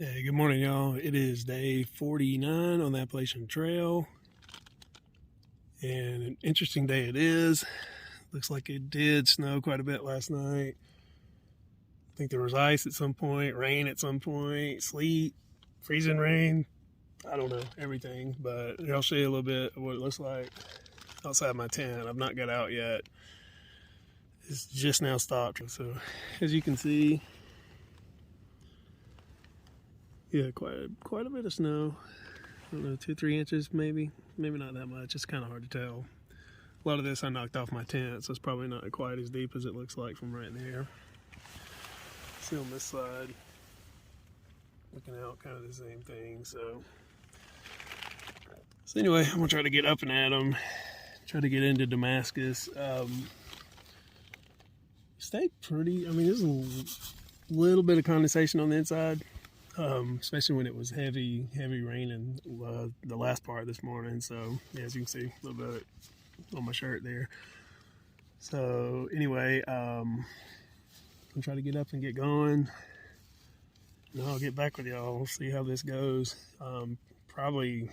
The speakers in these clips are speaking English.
Hey, good morning, y'all. It is day 49 on the Appalachian Trail, and an interesting day it is. Looks like it did snow quite a bit last night. I think there was ice at some point, rain at some point, sleet, freezing rain. I don't know, everything, but I'll show you a little bit of what it looks like outside my tent. I've not got out yet. It's just now stopped. So as you can see, yeah, quite a bit of snow. I don't know, 2-3 inches maybe not that much. It's kind of hard to tell. A lot of this I knocked off my tent, so it's probably not quite as deep as it looks like from right there. See on this side, looking out, kind of the same thing. So anyway, I'm gonna try to get up and at them, try to get into Damascus. Stayed pretty. I mean, there's a little bit of condensation on the inside. Especially when it was heavy raining the last part this morning. So yeah, as you can see, a little bit of it on my shirt there. So anyway, I'm trying to get up and get going. And I'll get back with y'all. We'll see how this goes. Probably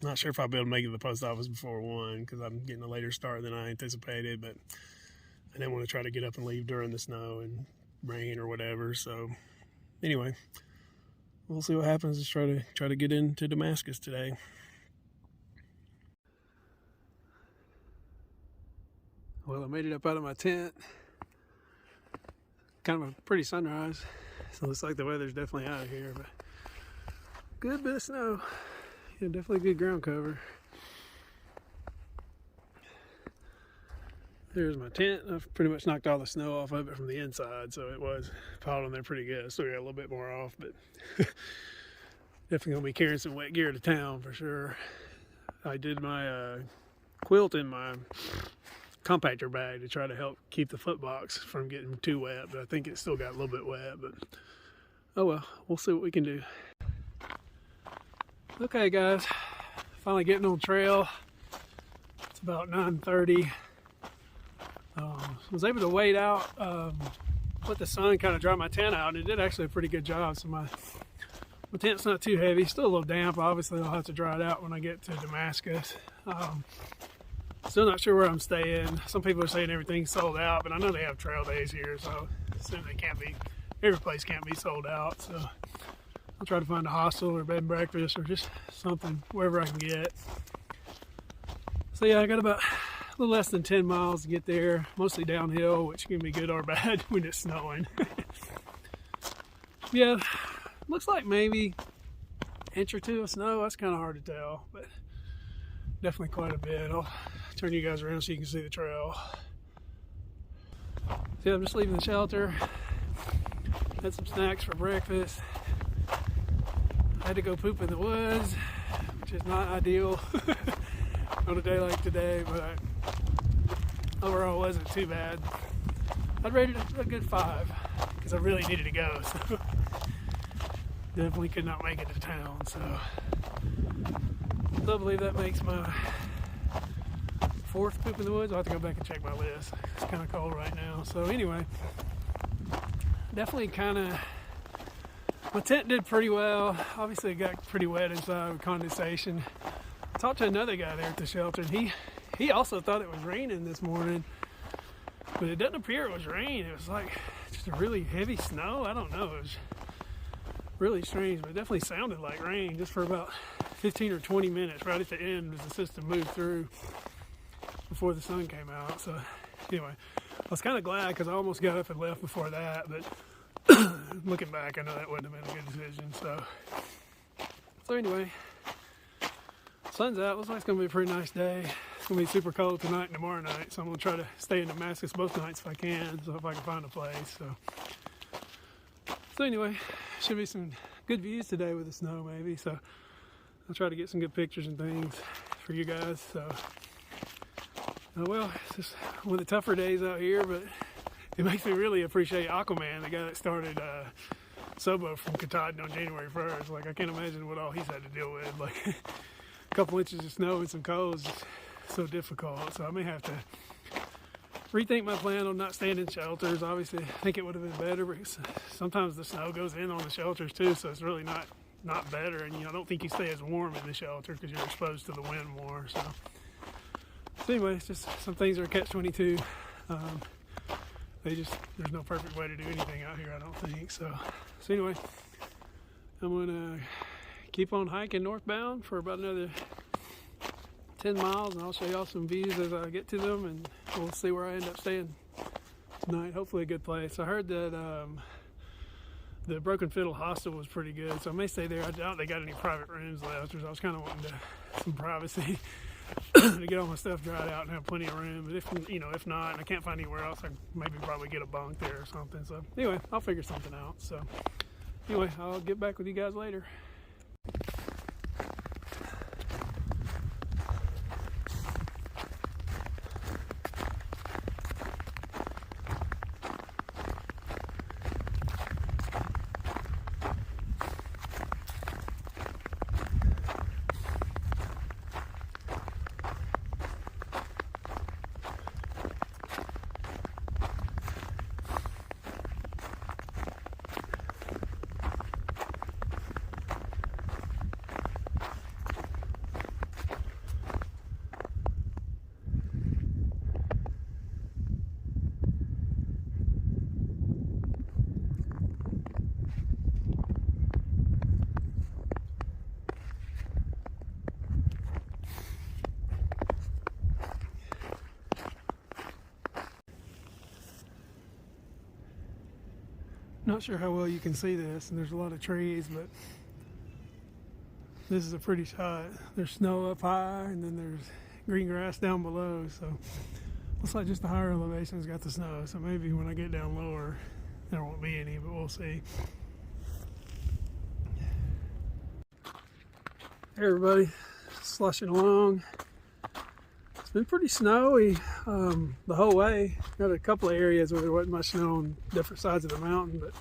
not sure if I'll be able to make it to the post office before 1 because I'm getting a later start than I anticipated. But I didn't want to try to get up and leave during the snow and rain or whatever. So anyway, we'll see what happens. Let's try to get into Damascus today. Well, I made it up out of my tent. Kind of a pretty sunrise. So it looks like the weather's definitely out of here, but good bit of snow. Yeah, definitely good ground cover. There's my tent. I've pretty much knocked all the snow off of it from the inside, so it was piled on there pretty good. Still got a little bit more off, but definitely gonna be carrying some wet gear to town for sure. I did my quilt in my compactor bag to try to help keep the foot box from getting too wet, but I think it still got a little bit wet, but oh well, we'll see what we can do. Okay guys, finally getting on trail. It's about 9:30. Was able to wait out, let the sun kind of dry my tent out, and it did actually a pretty good job. So my tent's not too heavy, still a little damp. Obviously I'll have to dry it out when I get to Damascus. Still not sure where I'm staying. Some people are saying everything's sold out, but I know they have trail days here, so assume they can't be, every place can't be sold out. So I'll try to find a hostel or bed and breakfast or just something wherever I can get. So yeah, I got about a little less than 10 miles to get there, mostly downhill, which can be good or bad when it's snowing. Yeah, looks like maybe an inch or two of snow. That's kind of hard to tell, but definitely quite a bit. I'll turn you guys around so you can see the trail. So yeah, I'm just leaving the shelter. Had some snacks for breakfast. I had to go poop in the woods, which is not ideal on a day like today, but overall it wasn't too bad. I'd rate it a good 5 because I really needed to go, so definitely could not make it to town. So I believe that makes my 4th poop in the woods. I'll have to go back and check my list. It's kind of cold right now. So anyway, definitely my tent did pretty well. Obviously it got pretty wet inside with condensation. I talked to another guy there at the shelter, and he also thought it was raining this morning, but it doesn't appear it was rain. It was like just a really heavy snow. I don't know. It was really strange, but it definitely sounded like rain just for about 15 or 20 minutes right at the end as the system moved through before the sun came out. So anyway, I was kind of glad because I almost got up and left before that, but looking back, I know that wouldn't have been a good decision. So anyway, sun's out. Looks like it's going to be a pretty nice day. It's going to be super cold tonight and tomorrow night, so I'm going to try to stay in Damascus both nights if I can, so if I can find a place. So anyway, should be some good views today with the snow maybe, so I'll try to get some good pictures and things for you guys. So well, it's just one of the tougher days out here, but it makes me really appreciate Aquaman, the guy that started Sobo from Katahdin on January 1st. Like, I can't imagine what all he's had to deal with. Like, a couple inches of snow and some cold is so difficult. So I may have to rethink my plan on not staying in shelters. Obviously, I think it would have been better, but sometimes the snow goes in on the shelters too, so it's really not better. And I don't think you stay as warm in the shelter because you're exposed to the wind more. So anyway, it's just some things are catch-22. There's no perfect way to do anything out here, I don't think. So anyway, I'm gonna keep on hiking northbound for about another 10 miles, and I'll show y'all some views as I get to them, and we'll see where I end up staying tonight. Hopefully a good place. I heard that the Broken Fiddle Hostel was pretty good, so I may stay there. I doubt they got any private rooms left, because I was kind of wanting some privacy to get all my stuff dried out and have plenty of room. But if not, and I can't find anywhere else, I probably get a bunk there or something. So anyway, I'll figure something out. So anyway, I'll get back with you guys later. Not sure how well you can see this, and there's a lot of trees, but this is a pretty shot. There's snow up high, and then there's green grass down below, so looks like just the higher elevation's got the snow, so maybe when I get down lower there won't be any, but we'll see. Hey everybody, slushing along. It's been pretty snowy the whole way. Got a couple of areas where there wasn't much snow on different sides of the mountain, but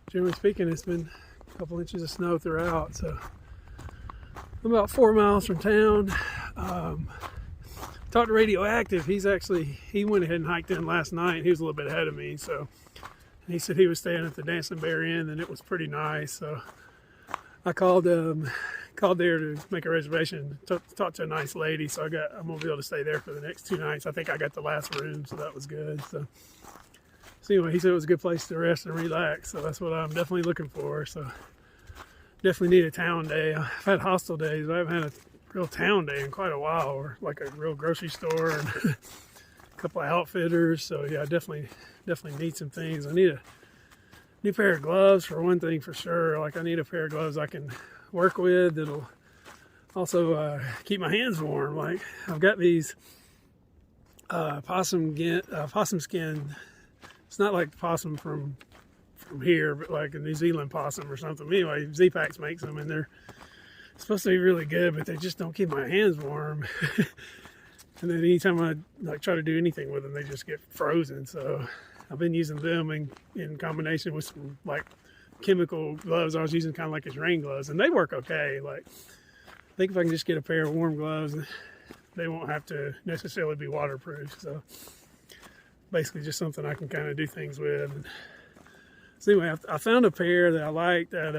generally speaking, it's been a couple inches of snow throughout. So I'm about 4 miles from town. Talked to Radioactive. He went ahead and hiked in last night. He was a little bit ahead of me, so and he said he was staying at the Dancing Bear Inn, and it was pretty nice. So I called there to make a reservation, talked to a nice lady, so I'm gonna be able to stay there for the next 2 nights. I think I got the last room, so that was good. So anyway, he said it was a good place to rest and relax, so that's what I'm definitely looking for. So definitely need a town day. I've had hostel days, but I haven't had a real town day in quite a while, or like a real grocery store and a couple of outfitters. So yeah, I definitely need some things. I need a new pair of gloves for one thing for sure. Like I need a pair of gloves I can work with that'll also keep my hands warm. Like I've got these possum skin. It's not like possum from here, but like a New Zealand possum or something. Anyway, Z-Packs makes them, and they're supposed to be really good, but they just don't keep my hands warm. And then anytime I try to do anything with them, they just get frozen. So I've been using them in combination with some like chemical gloves. I was using kind of like his rain gloves, and they work okay. Like I think if I can just get a pair of warm gloves, they won't have to necessarily be waterproof. So basically just something I can kind of do things with. So anyway, I found a pair that I liked at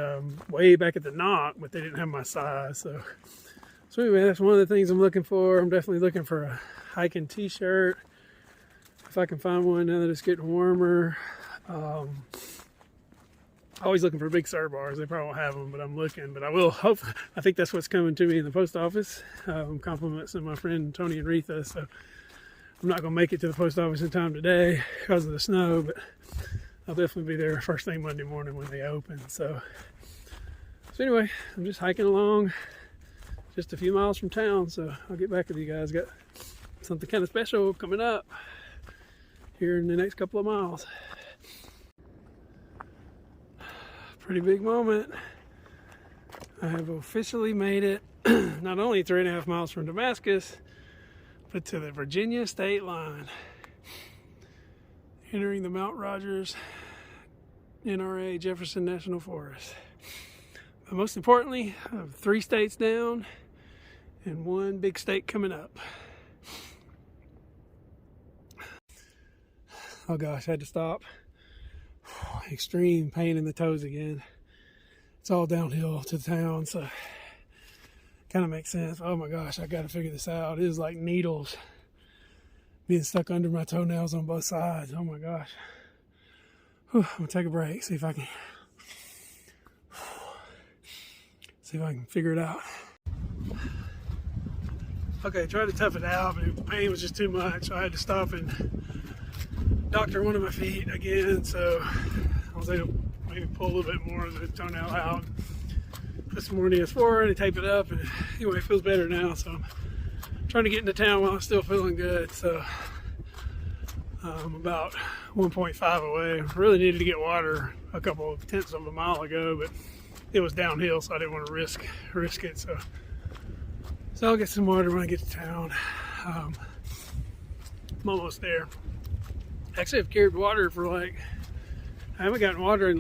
way back at the Knock, but they didn't have my size. So anyway, that's one of the things I'm looking for. I'm definitely looking for a hiking t-shirt if I can find one now that it's getting warmer. Always looking for big Sur bars. They probably won't have them, but I'm looking. But I will hope. I think that's what's coming to me in the post office. Compliments of my friend Tony and Retha. So I'm not going to make it to the post office in time today because of the snow, but I'll definitely be there first thing Monday morning when they open. So anyway, I'm just hiking along, just a few miles from town. So I'll get back with you guys. Got something kind of special coming up here in the next couple of miles. Pretty big moment. I have officially made it not only 3.5 miles from Damascus, but to the Virginia state line. Entering the Mount Rogers NRA Jefferson National Forest. But most importantly, I have 3 states down and 1 big state coming up. Oh gosh, I had to stop. Extreme pain in the toes again. It's all downhill to town, so kind of makes sense. Oh my gosh, I got to figure this out. It is like needles being stuck under my toenails on both sides. Oh my gosh. Whew, I'm gonna take a break, see if I can figure it out. Okay, tried to tough it out, but the pain was just too much, so I had to stop and doctor one of my feet again. So I was able to maybe pull a little bit more of the toenail out. Put some more Neosporin and tape it up, and anyway, it feels better now. So I'm trying to get into town while I'm still feeling good. So I'm about 1.5 away. I really needed to get water a couple of tenths of a mile ago, but it was downhill, so I didn't want to risk it. So I'll get some water when I get to town. I'm almost there. Actually, I've carried water for I haven't gotten water in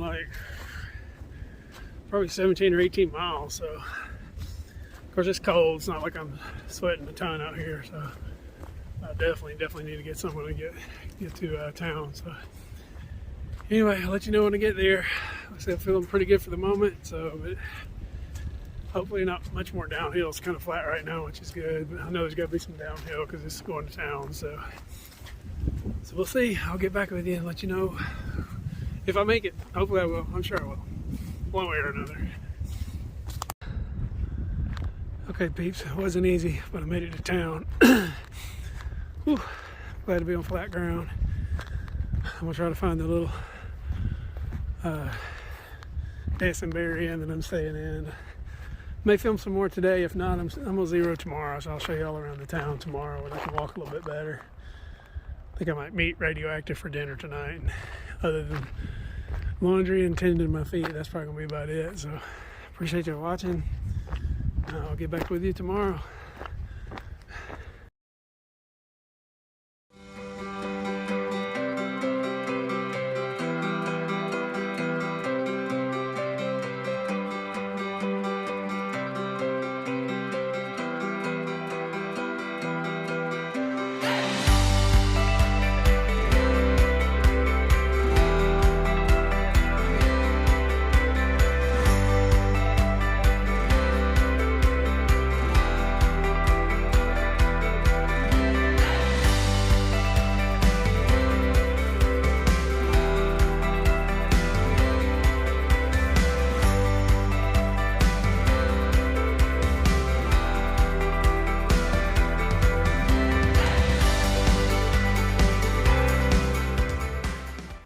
probably 17 or 18 miles. So, of course, it's cold. It's not like I'm sweating a ton out here. So, I definitely need to get some when I get to town. So, anyway, I'll let you know when I get there. Like I said, I'm feeling pretty good for the moment. So, but hopefully not much more downhill. It's kind of flat right now, which is good. But I know there's got to be some downhill because it's going to town. So we'll see. I'll get back with you and let you know if I make it. Hopefully I will. I'm sure I will. One way or another. Okay, peeps. It wasn't easy, but I made it to town. Whew. Glad to be on flat ground. I'm going to try to find the little dancing bear inn that I'm staying in. May film some more today. If not, I'm gonna zero tomorrow, so I'll show you all around the town tomorrow when I can walk a little bit better. I think I might meet Radioactive for dinner tonight. Other than laundry and tending my feet, that's probably gonna be about it. So appreciate you watching. I'll get back with you tomorrow.